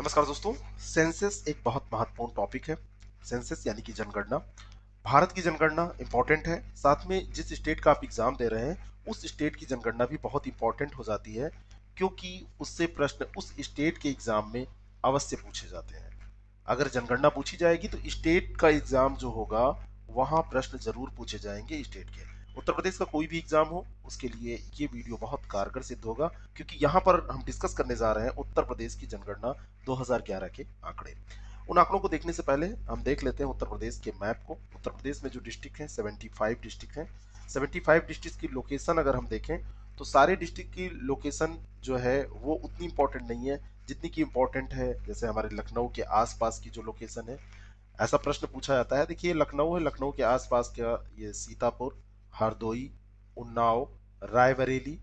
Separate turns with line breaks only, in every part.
नमस्कार दोस्तों। सेंसस एक बहुत महत्वपूर्ण टॉपिक है। सेंसस यानी कि जनगणना। भारत की जनगणना इंपॉर्टेंट है। साथ में जिस स्टेट का आप एग्जाम दे रहे हैं उस स्टेट की जनगणना भी बहुत इंपॉर्टेंट हो जाती है, क्योंकि उससे प्रश्न उस स्टेट के एग्जाम में अवश्य पूछे जाते हैं। अगर जनगणना पूछी जाएगी तो स्टेट का एग्जाम जो होगा वहां प्रश्न जरूर पूछे जाएंगे स्टेट के। उत्तर प्रदेश का कोई भी एग्जाम हो उसके लिए ये वीडियो बहुत कारगर सिद्ध होगा, क्योंकि यहाँ पर हम डिस्कस करने जा रहे हैं उत्तर प्रदेश की जनगणना 2011 के आंकड़े। उन आंकड़ों को देखने से पहले हम देख लेते हैं उत्तर प्रदेश के मैप को। उत्तर प्रदेश में जो डिस्ट्रिक्ट हैं 75 डिस्ट्रिक्ट हैं। 75 डिस्ट्रिक्ट की लोकेशन अगर हम देखें तो सारे डिस्ट्रिक्ट की लोकेशन जो है वो उतनी इंपॉर्टेंट नहीं है जितनी की इंपॉर्टेंट है जैसे हमारे लखनऊ के आसपास की जो लोकेशन है। ऐसा प्रश्न पूछा जाता है, देखिए लखनऊ है, लखनऊ के आसपास का ये सीतापुर, हरदोई, उन्नाव, रायबरेली,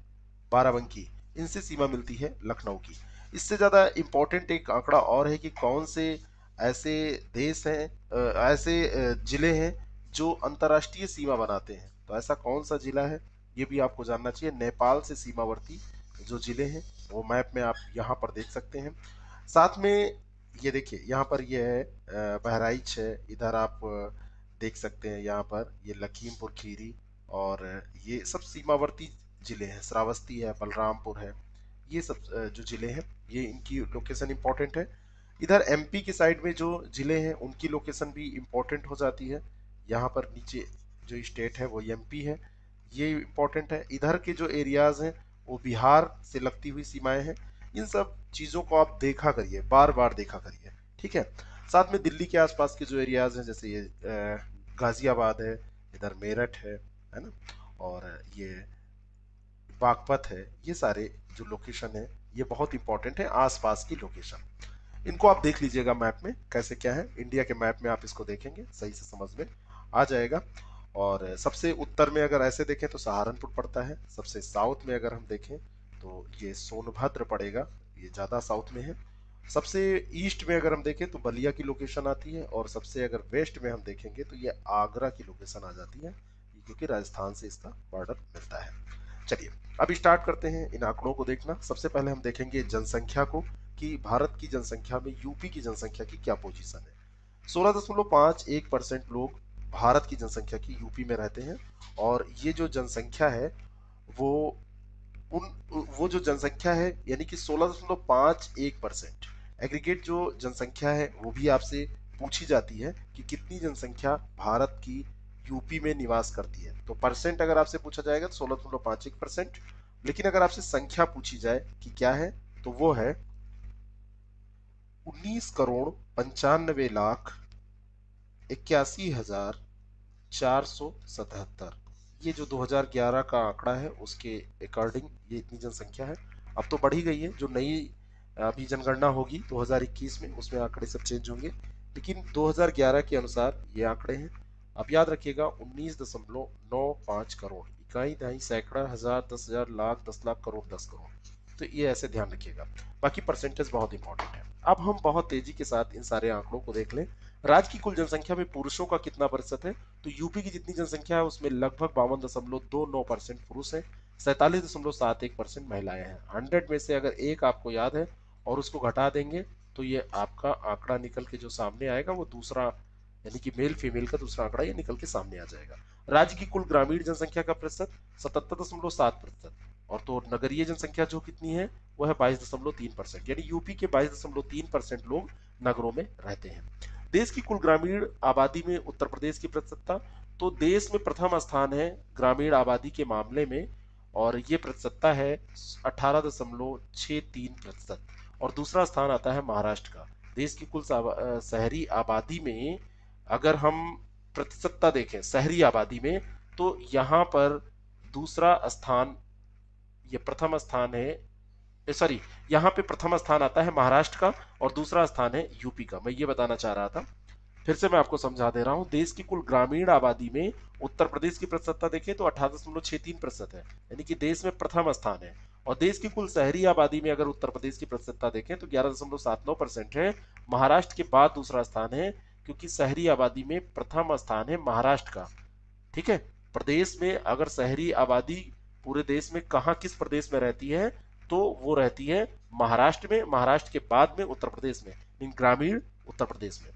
बाराबंकी, इनसे सीमा मिलती है लखनऊ की। इससे ज्यादा इंपॉर्टेंट एक आंकड़ा और है कि कौन से ऐसे देश हैं, ऐसे जिले हैं जो अंतर्राष्ट्रीय सीमा बनाते हैं। तो ऐसा कौन सा जिला है ये भी आपको जानना चाहिए। नेपाल से सीमावर्ती जो जिले हैं वो मैप में आप यहाँ पर देख सकते हैं। साथ में ये देखिए यहाँ पर ये है बहराइच है, इधर आप देख सकते हैं। यहाँ पर ये लखीमपुर खीरी और ये सब सीमावर्ती जिले हैं। श्रावस्ती है, बलरामपुर है, ये सब जो जिले हैं ये इनकी लोकेशन इंपॉर्टेंट है। इधर एमपी की साइड में जो जिले हैं उनकी लोकेशन भी इंपॉर्टेंट हो जाती है। यहाँ पर नीचे जो स्टेट है वो एमपी है, ये इंपॉर्टेंट है। इधर के जो एरियाज हैं वो बिहार से लगती हुई सीमाएं हैं। इन सब चीजों को आप देखा करिए, बार बार देखा करिए, ठीक है। साथ में दिल्ली के आसपास के जो एरियाज हैं जैसे ये गाजियाबाद है, इधर मेरठ है ना, और ये बागपत है, ये सारे जो लोकेशन है ये बहुत इंपॉर्टेंट है, आसपास की लोकेशन। इनको आप देख लीजिएगा मैप में कैसे क्या है। इंडिया के मैप में आप इसको देखेंगे सही से समझ में आ जाएगा। और सबसे उत्तर में अगर ऐसे देखें तो सहारनपुर पड़ता है। सबसे साउथ में अगर हम देखें तो ये सोनभद्र पड़ेगा, ये ज्यादा साउथ में है। सबसे ईस्ट में अगर हम देखें तो बलिया की लोकेशन आती है, और सबसे अगर वेस्ट में हम देखेंगे तो ये आगरा की लोकेशन आ जाती है, क्योंकि राजस्थान से इसका बॉर्डर मिलता है। चलिए अब स्टार्ट करते हैं इन आंकड़ों को देखना। सबसे पहले हम देखेंगे जनसंख्या को, कि भारत की जनसंख्या में यूपी की जनसंख्या की क्या पोजीशन है। 16.51% लोग भारत की जनसंख्या की यूपी में रहते हैं। और ये जो जनसंख्या है वो उन वो जो जनसंख्या है यानी कि 16.51%। एग्रीगेट जो जनसंख्या है वो भी आपसे पूछी जाती है कि कितनी जनसंख्या भारत की यूपी में निवास करती है। तो परसेंट अगर आपसे पूछा जाएगा तो 16.51%। लेकिन अगर आपसे संख्या पूछी जाए कि क्या है तो वो है 19,91,81,477। ये जो 2011 का आंकड़ा है उसके अकॉर्डिंग ये इतनी जनसंख्या है। अब तो बढ़ी गई है, जो नई अभी जनगणना होगी 2021 में उसमें आंकड़े सब चेंज होंगे, लेकिन 2011 के अनुसार ये आंकड़े हैं। अब याद रखिएगा 19.95 करोड़, इकाई दहाई सैकड़ा हजार 10,000 लाख 10 लाख करोड़ 10 करोड़। तो ये ऐसे ध्यान रखिएगा। बाकी परसेंटेज बहुत इंपॉर्टेंट है। अब हम बहुत तेजी के साथ इन सारे आंकड़ों को देख लें। राज्य की कुल जनसंख्या में पुरुषों का कितना प्रतिशत है, तो यूपी की जितनी जनसंख्या है उसमें लगभग 52.29% पुरुष है, 47.71% महिलाएं हैं। 100 में से अगर एक आपको याद है और उसको घटा देंगे तो ये आपका आंकड़ा निकल के जो सामने आएगा वो दूसरा, यानी कि मेल फीमेल का दूसरा आंकड़ा ये निकल के सामने आ जाएगा। राज्य की कुल ग्रामीण जनसंख्या का प्रतिशत 77.7%। और तो नगरीय जनसंख्या जो कितनी है वो है 22.3%, यानी यूपी के 22.3% लोग नगरों में रहते हैं। देश की कुल ग्रामीण आबादी में उत्तर प्रदेश की प्रतिशतता, तो देश में प्रथम स्थान है ग्रामीण आबादी के मामले में, और ये प्रतिशतता है 18.63%। और दूसरा स्थान आता है महाराष्ट्र का। देश की कुल शहरी आबादी में अगर हम प्रतिशतता देखें शहरी आबादी में, तो यहाँ पर दूसरा स्थान, ये प्रथम स्थान है, सॉरी, यहाँ पे प्रथम स्थान आता है महाराष्ट्र का और दूसरा स्थान है यूपी का। मैं ये बताना चाह रहा था, फिर से मैं आपको समझा दे रहा हूं। देश की कुल ग्रामीण आबादी में उत्तर प्रदेश की प्रतिशतता देखें तो 18.63% है, यानी कि देश में प्रथम स्थान है। और देश की कुल शहरी आबादी में अगर उत्तर प्रदेश की प्रतिशतता देखें तो 11.79% है, महाराष्ट्र के बाद दूसरा स्थान है, क्योंकि शहरी आबादी में प्रथम स्थान है महाराष्ट्र का। ठीक है, प्रदेश में अगर शहरी आबादी पूरे देश में कहाँ किस प्रदेश में रहती है तो वो रहती है महाराष्ट्र में, महाराष्ट्र के बाद में उत्तर प्रदेश में, इन ग्रामीण उत्तर प्रदेश में।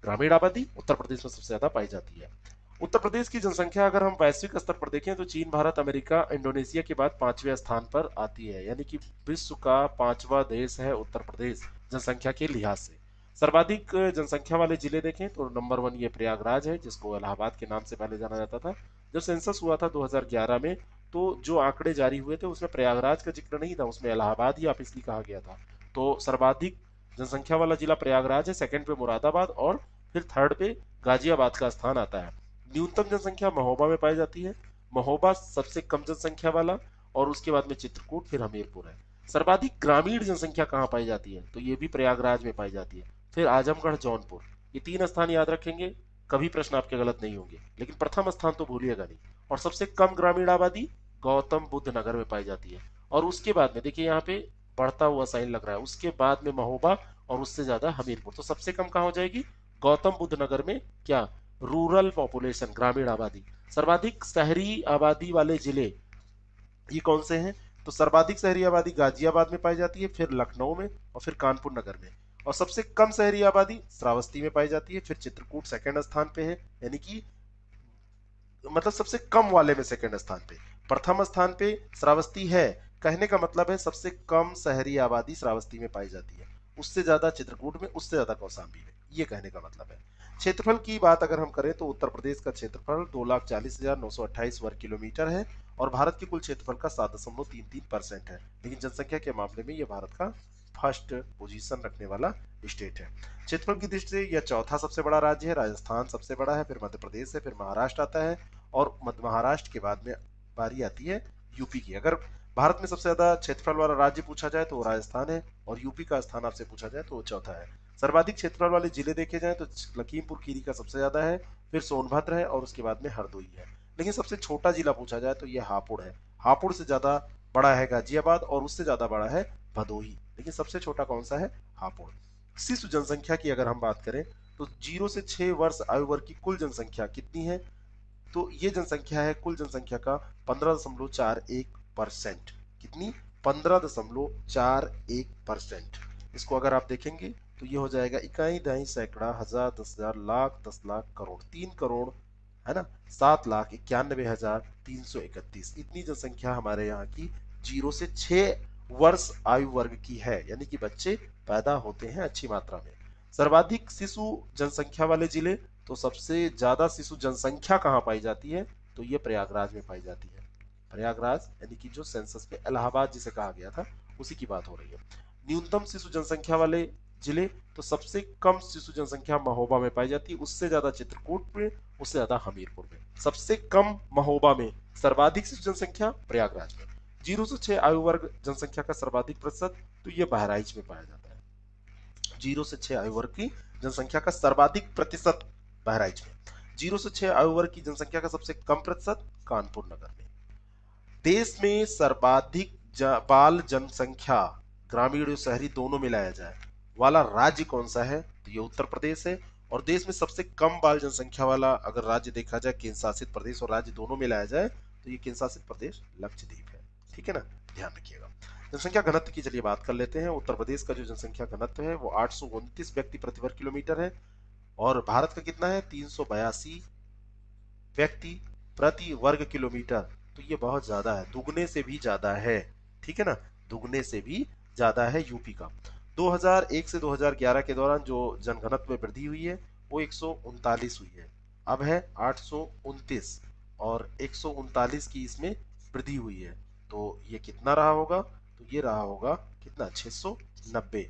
ग्रामीण आबादी उत्तर प्रदेश में सबसे ज्यादा पाई जाती है। उत्तर प्रदेश की जनसंख्या अगर हम वैश्विक स्तर पर देखें तो चीन, भारत, अमेरिका, इंडोनेशिया के बाद 5वें स्थान पर आती है, यानी कि विश्व का 5वां देश है उत्तर प्रदेश जनसंख्या के लिहाज से। सर्वाधिक जनसंख्या वाले जिले देखें तो नंबर 1 ये प्रयागराज है, जिसको इलाहाबाद के नाम से पहले जाना जाता था। जब सेंसस हुआ था 2011 में, तो जो आंकड़े जारी हुए थे उसमें प्रयागराज का जिक्र नहीं था, उसमें इलाहाबाद ही ऑफिशियली कहा गया था। तो सर्वाधिक जनसंख्या वाला जिला प्रयागराज है, सेकंड पे मुरादाबाद और फिर थर्ड पे गाजियाबाद का स्थान आता है। न्यूनतम जनसंख्या महोबा में पाई जाती है, महोबा सबसे कम जनसंख्या वाला, और उसके बाद में चित्रकूट, फिर हमीरपुर है। सर्वाधिक ग्रामीण जनसंख्या कहाँ पाई जाती है, तो ये भी प्रयागराज में पाई जाती है, फिर आजमगढ़, जौनपुर। ये 3 स्थान याद रखेंगे, कभी प्रश्न आपके गलत नहीं होंगे, लेकिन प्रथम स्थान तो भूलिएगा नहीं। और सबसे कम ग्रामीण आबादी गौतम बुद्ध नगर में पाई जाती है, और उसके बाद में देखिए यहाँ पे बढ़ता हुआ साइन लग रहा है, उसके बाद में महोबा और उससे ज्यादा हमीरपुर। तो सबसे कम कहाँ हो जाएगी, गौतम बुद्ध नगर में। क्या, रूरल पॉपुलेशन, ग्रामीण आबादी। सर्वाधिक शहरी आबादी वाले जिले ये कौन से हैं, तो सर्वाधिक शहरी आबादी गाजियाबाद में पाई जाती है, फिर लखनऊ में, और फिर कानपुर नगर में। और सबसे कम शहरी आबादी श्रावस्ती में पाई जाती है, फिर चित्रकूट सेकंड स्थान पे है, यानी कि मतलब सबसे कम वाले में सेकंड स्थान पे। प्रथम स्थान पे श्रावस्ती है, कहने का मतलब है सबसे कम शहरी आबादी श्रावस्ती में पाई जाती है, उससे ज्यादा चित्रकूट में, उससे ज्यादा कौशाम्बी में, ये कहने का मतलब है। क्षेत्रफल की बात अगर हम करें तो उत्तर प्रदेश का क्षेत्रफल 2,40,928 वर्ग किलोमीटर है, और भारत के कुल क्षेत्रफल का 7.33% है, लेकिन जनसंख्या के मामले में यह भारत का फर्स्ट पोजीशन रखने वाला स्टेट है। क्षेत्रफल की दृष्टि से यह चौथा सबसे बड़ा राज्य है, राजस्थान सबसे बड़ा है, फिर मध्य प्रदेश है, फिर महाराष्ट्र आता है, और महाराष्ट्र के बाद में बारी आती है यूपी की। अगर भारत में सबसे ज्यादा क्षेत्रफल वाला राज्य पूछा जाए तो वो राजस्थान है, और यूपी का स्थान आपसे पूछा जाए तो वो चौथा है। सर्वाधिक क्षेत्रफल वाले जिले देखे जाए तो लखीमपुर खीरी का सबसे ज्यादा है, फिर सोनभद्र है, और उसके बाद में हरदोई है। लेकिन सबसे छोटा जिला पूछा जाए तो यह हापुड़ है। हापुड़ से ज्यादा बड़ा है गाजियाबाद, और उससे ज्यादा बड़ा है भदोही, लेकिन सबसे छोटा कौन सा है, हापुड़। शिशु जनसंख्या की अगर हम बात करें तो 0 से 6 वर्ष आयु वर्ग की कुल जनसंख्या कितनी है, तो ये जनसंख्या है कुल जनसंख्या का 15.41%। कितनी, 15.41%। इसको अगर आप देखेंगे तो ये हो जाएगा इकाई, दहाई, सैकड़ा, हजार, 10,000, लाख, 10 लाख, करोड़, 3 करोड़, है ना, 7,91,331। इतनी जनसंख्या हमारे यहाँ की 0 से 6 वर्ष आयु वर्ग की है, यानी कि बच्चे पैदा होते हैं अच्छी मात्रा में। सर्वाधिक शिशु जनसंख्या वाले जिले, तो सबसे ज्यादा शिशु जनसंख्या कहाँ पाई जाती है, तो ये प्रयागराज में पाई जाती है। प्रयागराज यानी कि जो सेंसस में इलाहाबाद जिसे कहा गया था उसी की बात हो रही है। न्यूनतम शिशु जनसंख्या वाले जिले, तो सबसे कम शिशु जनसंख्या महोबा में पाई जाती है, उससे ज्यादा चित्रकूट में, उससे ज्यादा हमीरपुर में। सबसे कम महोबा में, सर्वाधिक शिशु जनसंख्या प्रयागराज में। 0 से 6 आयु वर्ग जनसंख्या का सर्वाधिक प्रतिशत, तो ये बहराइच में पाया जाता है। 0 से 6 आयु वर्ग की जनसंख्या का सर्वाधिक प्रतिशत बहराइच में। 0 से 6 आयु वर्ग की जनसंख्या का सबसे कम प्रतिशत कानपुर नगर में। देश में सर्वाधिक बाल जनसंख्या, ग्रामीण और शहरी दोनों मिलाया जाए, वाला राज्य कौन सा है, तो ये उत्तर प्रदेश है। और देश में सबसे कम बाल जनसंख्या वाला अगर राज्य देखा जाए, केंद्र शासित प्रदेश और राज्य दोनों मिलाया जाए, तो ये केंद्र शासित प्रदेश लक्षद्वीप है। ठीक है ना, ध्यान रखिएगा। जनसंख्या घनत्व की चलिए बात कर लेते हैं। उत्तर प्रदेश का जो जनसंख्या घनत्व है वो 829 व्यक्ति प्रति वर्ग किलोमीटर है, और भारत का कितना है, 382 व्यक्ति प्रति वर्ग किलोमीटर। तो ये बहुत ज्यादा है, दुगने से भी ज्यादा है। ठीक है ना, दुगने से भी ज्यादा है यूपी का। 2001 से 2011 के दौरान जो जनघनत्व में वृद्धि हुई है वो 139 हुई है, अब है 829, और 139 की इसमें वृद्धि हुई है। तो ये कितना रहा होगा, तो ये रहा होगा कितना, 690।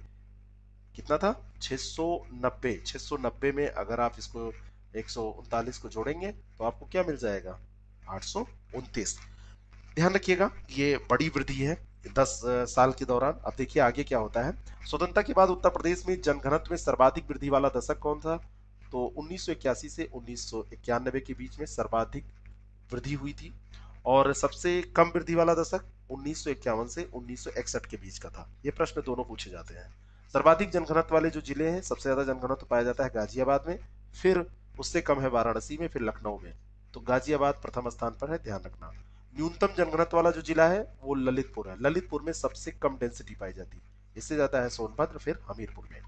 कितना था, 690। 690 में अगर आप इसको 139 को जोड़ेंगे तो आपको क्या मिल जाएगा, 829। ध्यान रखिएगा ये बड़ी वृद्धि है 10 साल के दौरान। अब देखिए आगे क्या होता है। स्वतंत्रता के बाद उत्तर प्रदेश में जनघनत्व में सर्वाधिक वृद्धि वाला दशक कौन था, तो 1981 से 1991 के बीच में सर्वाधिक वृद्धि हुई थी, और सबसे कम वृद्धि वाला दशक 1951 से 1961 के बीच का था। ये प्रश्न दोनों पूछे जाते हैं। सर्वाधिक जनघनत्व वाले जो जिले हैं, सबसे ज्यादा जनघनत्व पाया जाता है गाजियाबाद में, फिर उससे कम है वाराणसी में, फिर लखनऊ में। तो गाजियाबाद प्रथम स्थान पर है, ध्यान रखना। न्यूनतम जनघनत्व वाला जो जिला है वो ललितपुर है। ललितपुर में सबसे कम डेंसिटी पाई जाती है, इससे ज्यादा है सोनभद्र, फिर हमीरपुर में।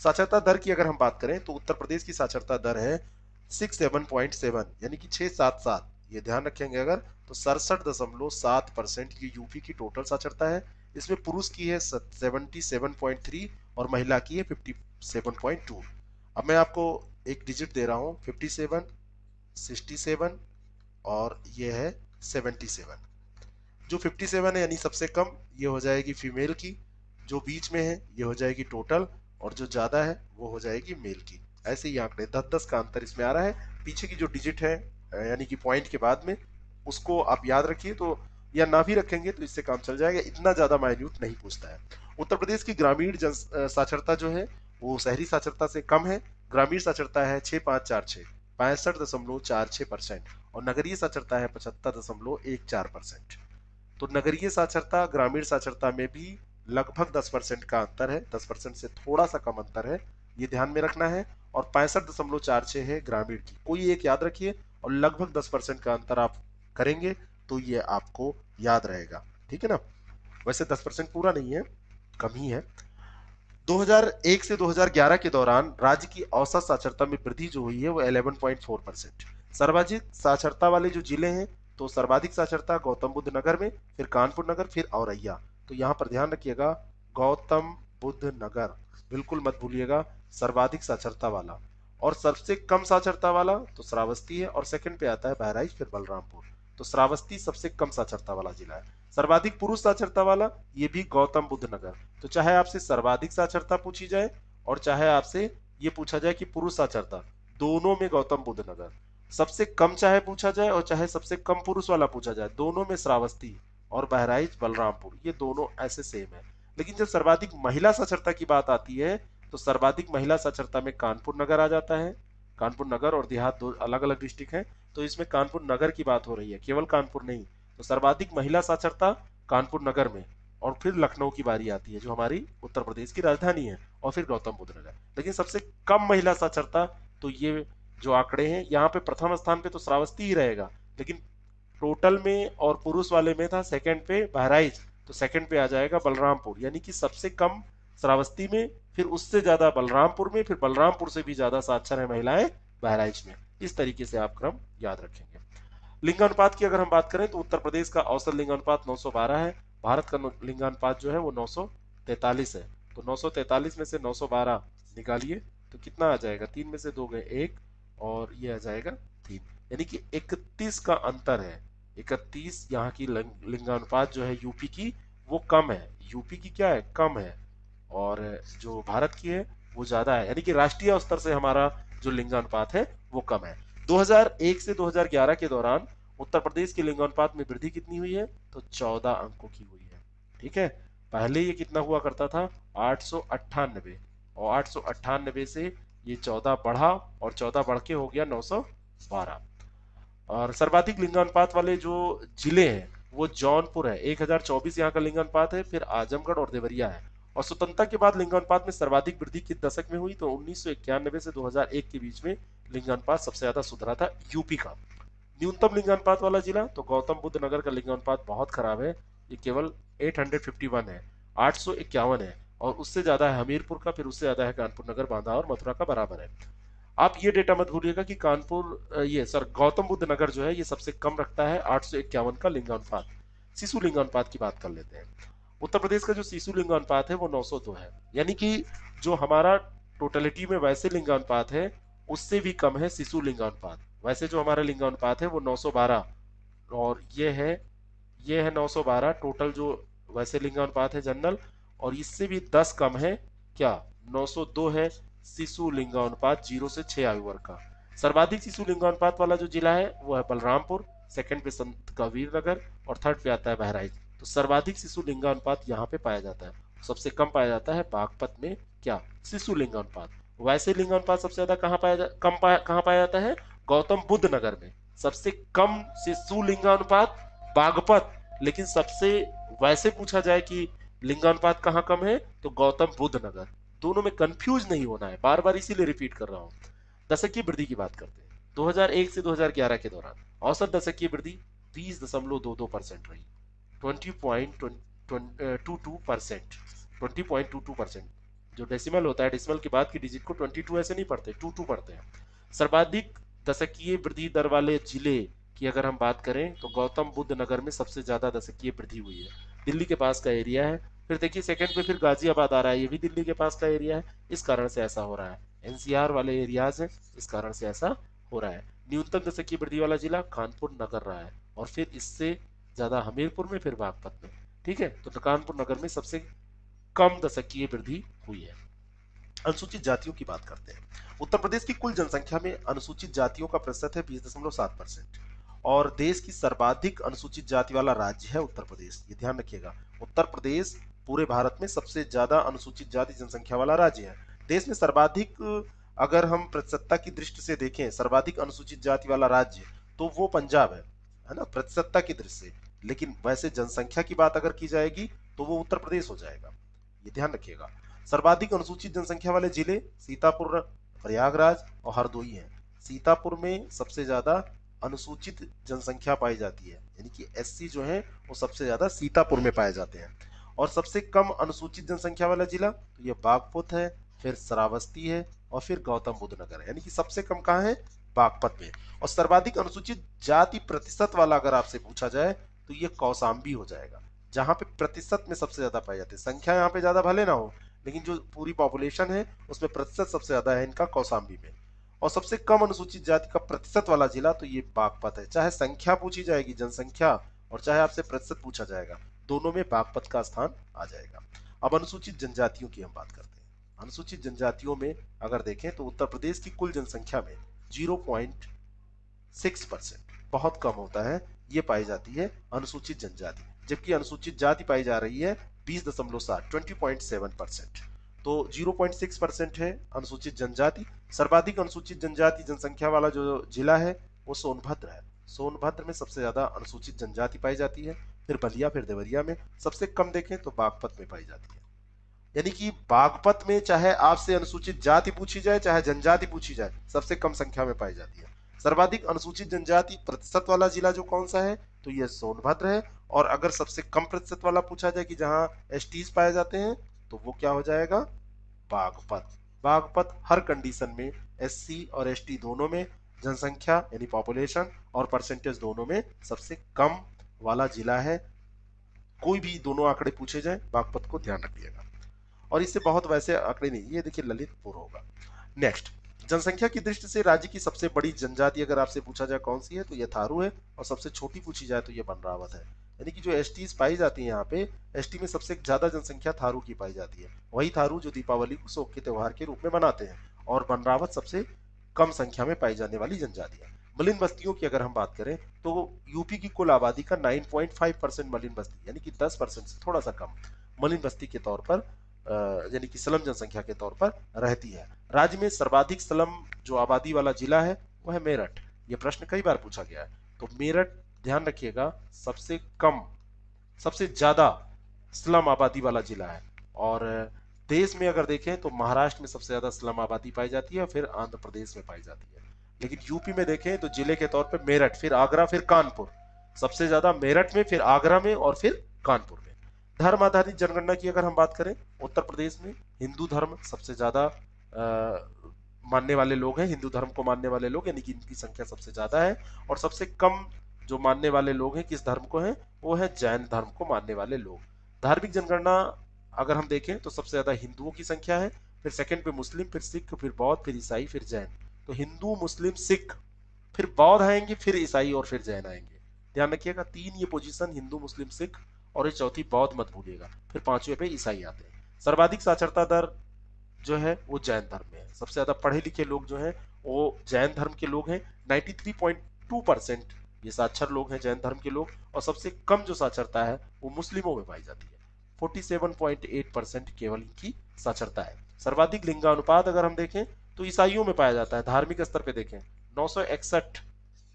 साक्षरता दर की अगर हम बात करें तो उत्तर प्रदेश की साक्षरता दर है 67.7, यानी कि 677। ये ध्यान रखेंगे अगर, तो 67.7% ये यूपी की टोटल साक्षरता है। इसमें पुरुष की है 77.3 और महिला की है 57.2। अब मैं आपको एक डिजिट दे रहा हूं, 57, 67 और ये है 77। जो 57 है यानी सबसे कम, ये हो जाएगी फीमेल की। जो बीच में है ये हो जाएगी टोटल, और जो ज्यादा है वो हो जाएगी मेल की। ऐसे ही आंकड़े 10-10 का अंतर इसमें आ रहा है। पीछे की जो डिजिट है यानी कि पॉइंट के बाद में, उसको आप याद रखिए तो, या ना भी रखेंगे तो इससे काम चल जाएगा, इतना ज्यादा माइन्यूट नहीं पूछता है। उत्तर प्रदेश की ग्रामीण जन साक्षरता जो है वो शहरी साक्षरता से कम है। ग्रामीण साक्षरता है 6546, 65.46%, और नगरीय साक्षरता है 75.14%। तो नगरीय साक्षरता ग्रामीण साक्षरता में भी लगभग 10% का अंतर है, 10% से थोड़ा सा कम अंतर है, ये ध्यान में रखना है। और 65.46 है ग्रामीण की, कोई एक याद रखिए, और लगभग 10% का अंतर आप करेंगे तो ये आपको याद रहेगा, ठीक है ना। वैसे 10% पूरा नहीं है, कम ही है। 2001 से 2011 के दौरान राज्य की औसत साक्षरता में वृद्धि जो हुई है वो 11.4%। सर्वाधिक साक्षरता वाले जो जिले हैं, तो सर्वाधिक साक्षरता गौतम बुद्ध नगर में, फिर कानपुर नगर, फिर औरैया। तो यहाँ पर ध्यान रखिएगा, गौतम बुद्ध नगर बिल्कुल मत भूलिएगा, सर्वाधिक साक्षरता वाला। और सबसे कम साक्षरता वाला तो श्रावस्ती है, और सेकंड पे आता है बहराइच, फिर बलरामपुर। तो श्रावस्ती सबसे कम साक्षरता वाला जिला है। सर्वाधिक पुरुष साक्षरता वाला ये भी गौतम बुद्ध नगर। तो चाहे आपसे सर्वाधिक साक्षरता पूछी जाए और चाहे आपसे ये पूछा जाए कि पुरुष साक्षरता, दोनों में गौतम बुद्ध नगर। सबसे कम चाहे पूछा जाए और चाहे सबसे कम पुरुष वाला पूछा जाए, दोनों में श्रावस्ती और बहराइच बलरामपुर, ये दोनों ऐसे सेम है। लेकिन जब सर्वाधिक महिला साक्षरता की बात आती है तो सर्वाधिक महिला साक्षरता में कानपुर नगर आ जाता है। कानपुर नगर और देहात दो अलग अलग डिस्ट्रिक्ट हैं, तो इसमें कानपुर नगर की बात हो रही है, केवल कानपुर नहीं। तो सर्वाधिक महिला साक्षरता कानपुर नगर में, और फिर लखनऊ की बारी आती है जो हमारी उत्तर प्रदेश की राजधानी है, और फिर गौतम बुद्ध नगर। लेकिन सबसे कम महिला साक्षरता, तो ये जो आंकड़े हैं यहाँ पे प्रथम स्थान पे तो श्रावस्ती ही रहेगा, लेकिन टोटल में और पुरुष वाले में था सेकंड पे बहराइच, तो सेकंड पे आ जाएगा बलरामपुर, यानी कि सबसे कम श्रावस्ती में, फिर उससे ज्यादा बलरामपुर में, फिर बलरामपुर से भी ज्यादा साक्षर है महिलाएं बहराइच में। इस तरीके से आप क्रम याद रखेंगे। लिंगानुपात की अगर हम बात करें तो उत्तर प्रदेश का औसत लिंगानुपात 912 है। भारत का लिंगानुपात जो है वो 943 है। तो 943 में से 912 निकालिए तो कितना आ जाएगा, 3 में से 2 गए 1, और ये आ जाएगा 3, यानी कि 31 का अंतर है। 31 यहाँ की लिंगानुपात जो है यूपी की वो कम है, यूपी की क्या है, कम है, और जो भारत की है वो ज्यादा है, यानी कि राष्ट्रीय स्तर से हमारा जो लिंगानुपात है वो कम है। 2001 से 2011 के दौरान उत्तर प्रदेश के लिंगानुपात में वृद्धि कितनी हुई है, तो 14 अंकों की हुई है, ठीक है। पहले ये कितना हुआ करता था, 898, और 898 से ये 14 बढ़ा, और 14 बढ़ के हो गया 912। और सर्वाधिक लिंगानुपात वाले जो जिले हैं वो जौनपुर है, 1024 यहाँ का लिंगानुपात है, फिर आजमगढ़ और देवरिया है। और स्वतंत्रता के बाद लिंगानुपात में सर्वाधिक वृद्धि किस दशक में हुई, तो 1991 से 2001 के बीच में लिंगानुपात सबसे ज्यादा सुधरा था यूपी का। न्यूनतम लिंगानुपात वाला जिला तो गौतम बुद्ध नगर का लिंगानुपात बहुत खराब है, ये केवल 851 है, 851 है, और उससे ज्यादा है हमीरपुर का, फिर उससे ज्यादा है कानपुर नगर, बांदा और मथुरा का बराबर है। आप ये डेटा मत भूलिएगा कि कानपुर ये सर गौतम बुद्ध नगर जो है ये सबसे कम रखता है 851 का लिंगानुपात। शिशु लिंगानुपात की बात कर लेते हैं। उत्तर प्रदेश का जो शिशु लिंगानुपात है वो 902 है, यानी कि जो हमारा टोटलिटी में वैसे लिंगानुपात है उससे भी कम है शिशु लिंगानुपात। वैसे जो हमारा लिंगानुपात है वो 912, और ये है 912 टोटल जो वैसे लिंगानुपात है जनरल, और इससे भी 10 कम है क्या, 902 है शिशु लिंगानुपात 0 से 6 आयु वर्ग का। सर्वाधिक शिशु लिंगानुपात वाला जो जिला है वो है बलरामपुर, सेकंड पे संत कबीर नगर, और थर्ड पे आता है बहराइच। तो सर्वाधिक शिशु लिंगानुपात यहाँ पे पाया जाता है। सबसे कम पाया जाता है बागपत में क्या, शिशु लिंगानुपात। वैसे लिंगानुपात सबसे ज्यादा कहाँ पाया जाता है, गौतम बुद्ध नगर में। सबसे कम शिशु लिंगानुपात बागपत, लेकिन सबसे वैसे पूछा जाए कि लिंगानुपात कहाँ कम है तो गौतम बुद्ध नगर। दोनों में कंफ्यूज नहीं होना है, बार बार इसीलिए रिपीट कर रहा हूं। दशक की वृद्धि की बात करते हैं। 2001 से 2011 के दौरान औसत दशक की वृद्धि 20.22% रही, 20.22%, 20.22%। जो डेसिमल होता है, डेसिमल के बाद की डिजिट को 22 ऐसे नहीं पढ़ते, 22 पढ़ते हैं। सर्वाधिक दशकीय वृद्धि दर वाले जिले की अगर हम बात करें तो गौतम बुद्ध नगर में सबसे ज्यादा दशकीय वृद्धि हुई है, दिल्ली के पास का एरिया है। फिर देखिए सेकंड पे फिर गाजियाबाद आ रहा है, ये भी दिल्ली के पास का एरिया है, इस कारण से ऐसा हो रहा है। एनसीआर वाले एरियाज हैं, इस कारण से ऐसा हो रहा है। न्यूनतम दशकीय वृद्धि वाला जिला कानपुर नगर रहा है, और फिर इससे ज्यादा हमीरपुर में, फिर बागपत में। ठीक है, तो कानपुर नगर में सबसे कम दशकीय वृद्धि हुई है। अनुसूचित जातियों की बात करते हैं। उत्तर प्रदेश की कुल जनसंख्या में अनुसूचित जातियों का प्रतिशत है 20.7%, और देश की सर्वाधिक अनुसूचित जाति वाला राज्य है उत्तर प्रदेश। ये ध्यान रखिएगा, उत्तर प्रदेश पूरे भारत में सबसे ज्यादा अनुसूचित जाति जनसंख्या वाला राज्य है। देश में सर्वाधिक, अगर हम प्रतिशतता की दृष्टि से देखें सर्वाधिक अनुसूचित जाति वाला राज्य, तो वो पंजाब है ना, प्रतिशतता की दृष्टि से। लेकिन वैसे जनसंख्या की बात अगर की जाएगी तो वो उत्तर प्रदेश हो जाएगा, ये ध्यान रखिएगा। सर्वाधिक अनुसूचित जनसंख्या वाले जिले सीतापुर, प्रयागराज और हरदोई हैं। सीतापुर में सबसे ज्यादा अनुसूचित जनसंख्या पाई जाती है, यानी कि एससी जो है वो सबसे ज्यादा सीतापुर में पाए जाते हैं। और सबसे कम अनुसूचित जनसंख्या वाला जिला तो ये बागपत है, फिर श्रावस्ती है, और फिर गौतम बुद्ध नगर है, यानी कि सबसे कम कहाँ है, बागपत में। और सर्वाधिक अनुसूचित जाति प्रतिशत वाला अगर आपसे पूछा जाए तो ये कौशाम्बी हो जाएगा, जहां पे प्रतिशत में सबसे ज्यादा पाई जाती है। संख्या यहाँ पे ज्यादा भले ना हो, लेकिन जो पूरी पॉपुलेशन है उसमें प्रतिशत सबसे ज्यादा है इनका कौशाम्बी में। और सबसे कम अनुसूचित जाति का प्रतिशत वाला जिला तो ये बागपत है। चाहे संख्या पूछी जाएगी जनसंख्या, और चाहे आपसे प्रतिशत पूछा जाएगा, दोनों में बागपत का स्थान आ जाएगा। अब अनुसूचित जनजातियों की हम बात करते हैं। अनुसूचित जनजातियों में अगर देखें तो उत्तर प्रदेश की कुल जनसंख्या में 0.6%, बहुत कम होता है, ये पाई जाती है अनुसूचित जनजाति। जबकि अनुसूचित जाति पाई जा रही है 20.7, 20.7%। तो 0.6% है अनुसूचित जनजाति। सर्वाधिक अनुसूचित जनजाति जनसंख्या वाला जो जिला है वो सोनभद्र है। सोनभद्र में सबसे ज्यादा अनुसूचित जनजाति पाई जाती है, फिर बलिया, फिर देवरिया में। सबसे कम देखें तो बागपत में पाई जाती है। यानी कि बागपत में चाहे आपसे अनुसूचित जाति पूछी जाए चाहे जनजाति पूछी जाए, सबसे कम संख्या में पाई जाती है। सर्वाधिक अनुसूचित जनजाति प्रतिशत वाला जिला जो कौन सा है, तो ये सोनभद्र है। और अगर सबसे कम प्रतिशत वाला पूछा जाए कि जहां एसटीज पाए जाते हैं, तो वो क्या हो जाएगा, बागपत। बागपत हर कंडीशन में एससी और एसटी दोनों में, जनसंख्या यानी पॉपुलेशन और परसेंटेज दोनों में सबसे कम वाला जिला है। कोई भी दोनों आंकड़े पूछे जाए, बागपत को ध्यान रखिएगा। और इससे बहुत वैसे आंकड़े नहीं, ये देखिए ललितपुर होगा। नेक्स्ट, जनसंख्या की दृष्टि से राज्य की सबसे बड़ी जनजाति अगर आपसे पूछा जाए कौन सी है, तो ये थारू है। और सबसे छोटी पूछी जाए तो ये बनरावत है। यानी कि जो एसटी पाई जाती है यहाँ पे, एसटी में सबसे ज्यादा जनसंख्या थारू की पाई जाती है। वही थारू जो दीपावली को शोक के त्योहार के रूप में मनाते हैं। और बनरावत सबसे कम संख्या में पाई जाने वाली जनजाति है। मलिन बस्तियों की अगर हम बात करें तो यूपी की कुल आबादी का 9.5% मलिन बस्ती, यानी कि 10% से थोड़ा सा कम मलिन बस्ती के तौर पर, यानी कि स्लम जनसंख्या के तौर पर रहती है। राज्य में सर्वाधिक स्लम जो आबादी वाला जिला है वो है मेरठ। ये प्रश्न कई बार पूछा गया है, तो मेरठ ध्यान रखिएगा सबसे कम, सबसे ज्यादा स्लम आबादी वाला जिला है। और देश में अगर देखें तो महाराष्ट्र में सबसे ज्यादा स्लम आबादी पाई जाती है, फिर आंध्र प्रदेश में पाई जाती है। लेकिन यूपी में देखें तो जिले के तौर पर मेरठ, फिर आगरा, फिर कानपुर। सबसे ज्यादा मेरठ में, फिर आगरा में, और फिर कानपुर में। धर्म आधारित जनगणना की अगर हम बात करें, उत्तर प्रदेश में हिंदू धर्म सबसे ज्यादा मानने वाले लोग हैं। हिंदू धर्म को मानने वाले लोग, यानी कि इनकी संख्या सबसे ज्यादा है। और सबसे कम जो मानने वाले लोग हैं किस धर्म को हैं, वो है जैन धर्म को मानने वाले लोग। धार्मिक जनगणना अगर हम देखें तो सबसे ज्यादा हिंदुओं की संख्या है, फिर सेकंड पे मुस्लिम, फिर सिख, फिर बौद्ध, फिर ईसाई, फिर जैन। तो हिंदू, मुस्लिम, सिख, फिर बौद्ध आएंगे, फिर ईसाई, और फिर जैन आएंगे। ध्यान रखिएगा, 3 ये पोजीशन, हिंदू, मुस्लिम, सिख, और ये चौथी बौद्ध मत भूलिएगा। फिर 5वें पे ईसाई आते हैं। सर्वाधिक साक्षरता दर जो है वो जैन धर्म में है। सबसे ज्यादा पढ़े लिखे लोग जो हैं वो जैन धर्म के लोग हैं, 93.2% ये साक्षर लोग हैं जैन धर्म के लोग। और सबसे कम जो साक्षरता है वो मुस्लिमों में पाई जाती है, 47.8% केवल इनकी साक्षरता है। सर्वाधिक लिंगानुपात अगर हम देखें तो ईसाइयों में पाया जाता है। धार्मिक स्तर पे देखें 961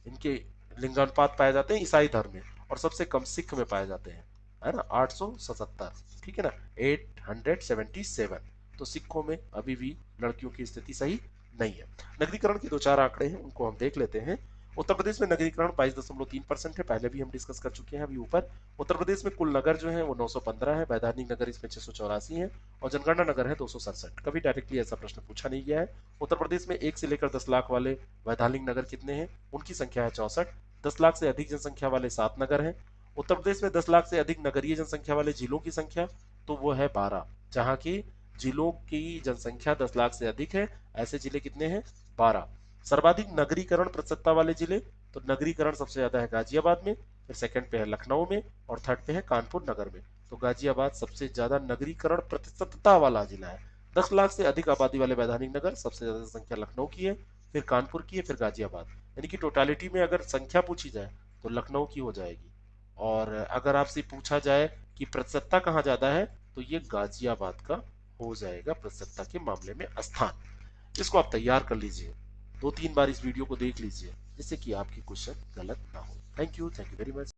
इनके लिंगानुपात पाए जाते हैं ईसाई धर्म में। और सबसे कम सिख में पाए जाते हैं, है ना, 877, ठीक है ना, 877। तो सिखों में अभी भी लड़कियों की स्थिति सही नहीं है। नगरीकरण के 2-4 आंकड़े हैं, उनको हम देख लेते हैं। उत्तर प्रदेश में नगरीकरण 22.3% है, पहले भी हम डिस्कस कर चुके हैं अभी ऊपर। उत्तर प्रदेश में कुल नगर जो है वो 915 है, वैधानिक नगर इसमें 684 है और जनगणना नगर है 267। कभी डायरेक्टली ऐसा प्रश्न पूछा नहीं गया है। उत्तर प्रदेश में 1 से लेकर 10 लाख वाले वैधानिक नगर कितने हैं? उनकी संख्या है 64। 10 लाख से अधिक जनसंख्या वाले 7 नगर हैं। उत्तर प्रदेश में 10 लाख से अधिक नगरीय जनसंख्या वाले जिलों की संख्या तो वो है 12, जहां की जिलों की जनसंख्या 10 लाख से अधिक है। ऐसे जिले कितने हैं? 12। सर्वाधिक नगरीकरण प्रतिशतता वाले जिले, तो नगरीकरण सबसे ज्यादा है गाजियाबाद में, फिर सेकंड पे है लखनऊ में और थर्ड पे है कानपुर नगर में। तो गाजियाबाद सबसे ज्यादा नगरीकरण प्रतिशतता वाला जिला है। 10 लाख से अधिक आबादी वाले वैधानिक नगर सबसे ज्यादा संख्या लखनऊ की है, फिर कानपुर की है, फिर गाजियाबाद। यानी कि टोटालिटी में अगर संख्या पूछी जाए तो लखनऊ की हो जाएगी। और अगर आपसे पूछा जाए कि प्रतिशतता कहाँ ज्यादा है तो ये गाजियाबाद का हो जाएगा प्रतिशतता के मामले में स्थान। इसको आप तैयार कर लीजिए, 2-3 बार इस वीडियो को देख लीजिए जिससे कि आपकी क्वेश्चन गलत ना हो। Thank you very much.